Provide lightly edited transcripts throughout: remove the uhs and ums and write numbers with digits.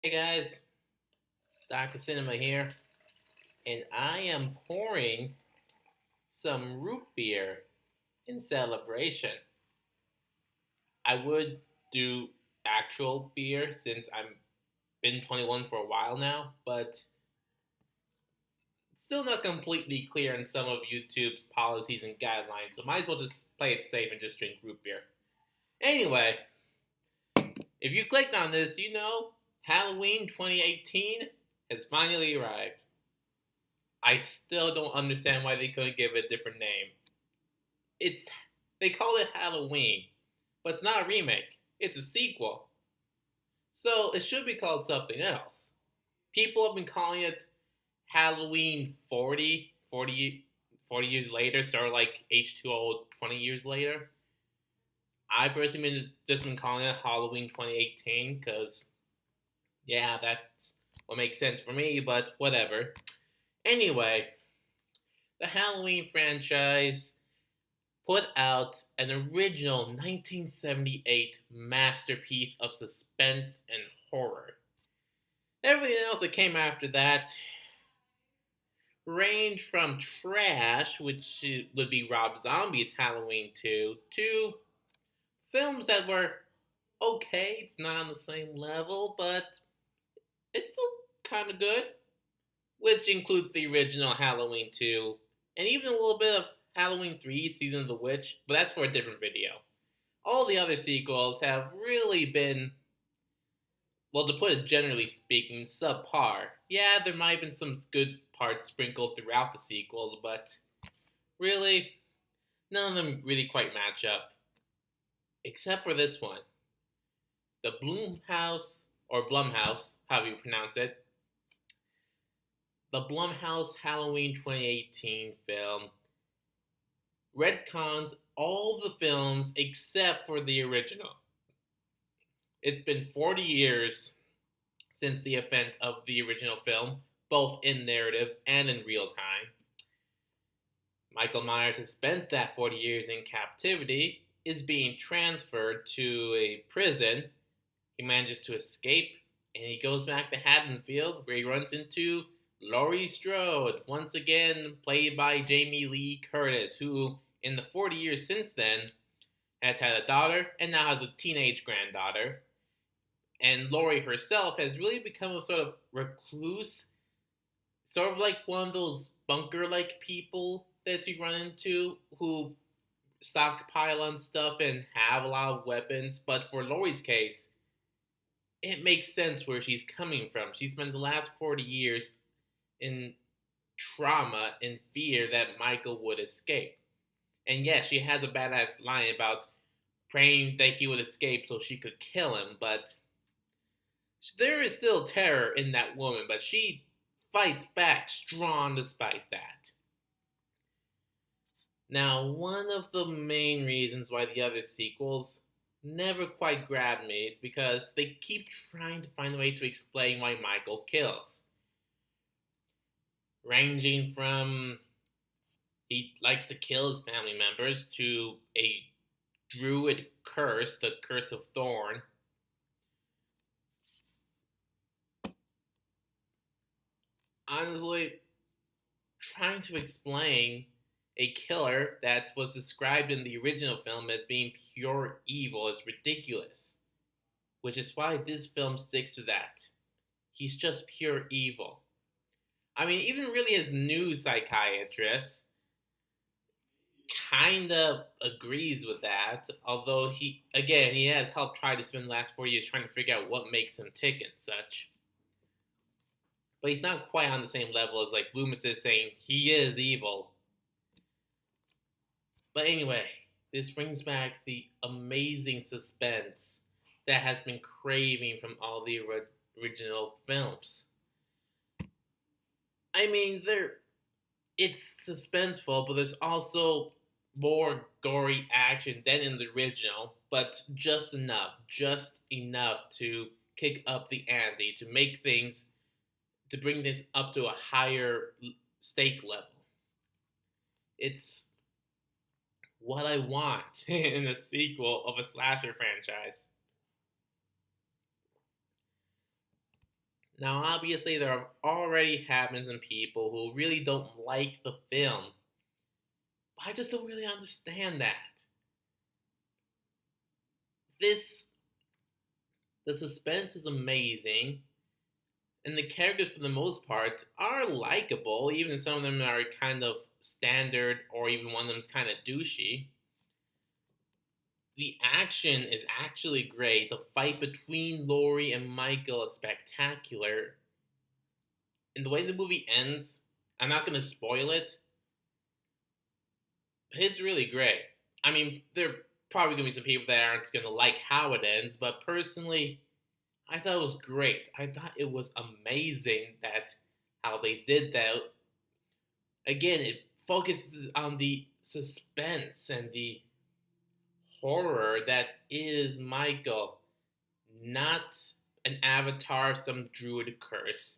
Hey guys, Dr. Cinema here, and I am pouring some root beer in celebration. I would do actual beer since I'm been 21 for a while now, but still not completely clear on some of YouTube's policies and guidelines, so might as well just play it safe and just drink root beer. Anyway, if you clicked on this, you know Halloween 2018 has finally arrived. I still don't understand why they couldn't give it a different name. It's they call it Halloween, but it's not a remake. It's a sequel. So it should be called something else. People have been calling it Halloween 40 years later, sort of like H2O 20 years later. I personally just been calling it Halloween 2018 because, yeah, that's what makes sense for me, but whatever. Anyway, the Halloween franchise put out an original 1978 masterpiece of suspense and horror. Everything else that came after that ranged from trash, which would be Rob Zombie's Halloween 2, to films that were okay, it's not on the same level, but it's still kind of good, which includes the original Halloween 2, and even a little bit of Halloween 3 Season of the Witch, but that's for a different video. All the other sequels have really been, well, to put it generally speaking, subpar. Yeah, there might have been some good parts sprinkled throughout the sequels, but really, none of them really quite match up. Except for this one. The Blumhouse, however you pronounce it, the Blumhouse Halloween 2018 film retcons all the films except for the original. It's been 40 years since the event of the original film, both in narrative and in real time. Michael Myers has spent that 40 years in captivity, is being transferred to a prison. He manages to escape, and he goes back to Haddonfield, where he runs into Laurie Strode, once again played by Jamie Lee Curtis, who, in the 40 years since then, has had a daughter and now has a teenage granddaughter. And Laurie herself has really become a sort of recluse, sort of like one of those bunker like people that you run into who stockpile on stuff and have a lot of weapons. But for Laurie's case, it makes sense where she's coming from. She spent the last 40 years in trauma and fear that Michael would escape. And yes, she has a badass line about praying that he would escape so she could kill him, but there is still terror in that woman, but she fights back strong despite that. Now, one of the main reasons why the other sequels never quite grabbed me is because they keep trying to find a way to explain why Michael kills. Ranging from he likes to kill his family members to a druid curse, the Curse of Thorn. Honestly, trying to explain a killer that was described in the original film as being pure evil is ridiculous. Which is why this film sticks to that. He's just pure evil. I mean, even really his new psychiatrist kind of agrees with that, although he has helped try to spend the last 4 years trying to figure out what makes him tick and such. But he's not quite on the same level as like Loomis is saying he is evil. But anyway, this brings back the amazing suspense that has been craving from all the original films. I mean, it's suspenseful, but there's also more gory action than in the original, but just enough to kick up the ante, to bring this up to a higher stake level. It's what I want in a sequel of a slasher franchise. Now, obviously, there already have been some people who really don't like the film. But I just don't really understand that. This, the suspense is amazing, and the characters, for the most part, are likable, even if some of them are kind of standard, or even one of them's kind of douchey. The action is actually great. The fight between Laurie and Michael is spectacular. And the way the movie ends, I'm not going to spoil it, but it's really great. I mean, there are probably going to be some people that aren't going to like how it ends, but personally, I thought it was great. I thought it was amazing that how they did that. Again, it focuses on the suspense and the horror that is Michael, not an avatar of some druid curse.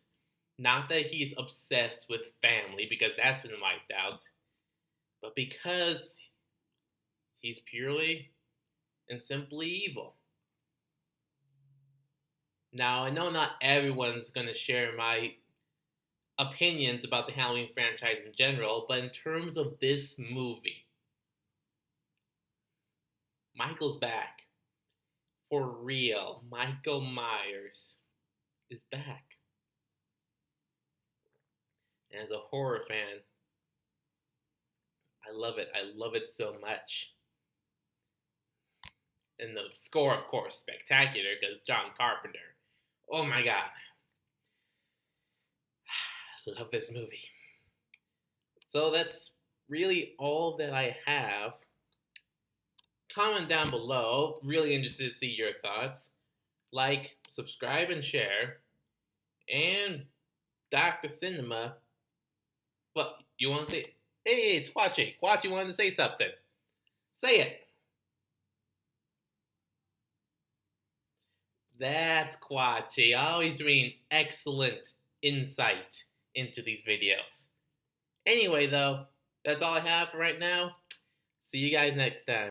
Not that he's obsessed with family, because that's been wiped out, but because he's purely and simply evil. Now, I know not everyone's going to share my opinions about the Halloween franchise in general, but in terms of this movie, Michael's back. For real, Michael Myers is back. And as a horror fan, I love it. I love it so much. And the score, of course, spectacular because John Carpenter. Oh my god. I love this movie. So that's really all that I have. Comment down below. Really interested to see your thoughts. Like, subscribe, and share. And Dr. Cinema. What, you want to say? Hey, it's Quachi. Quachi wanted to say something. Say it. That's Quachi. Always bringing excellent insight into these videos. Anyway, though, that's all I have for right now. See you guys next time.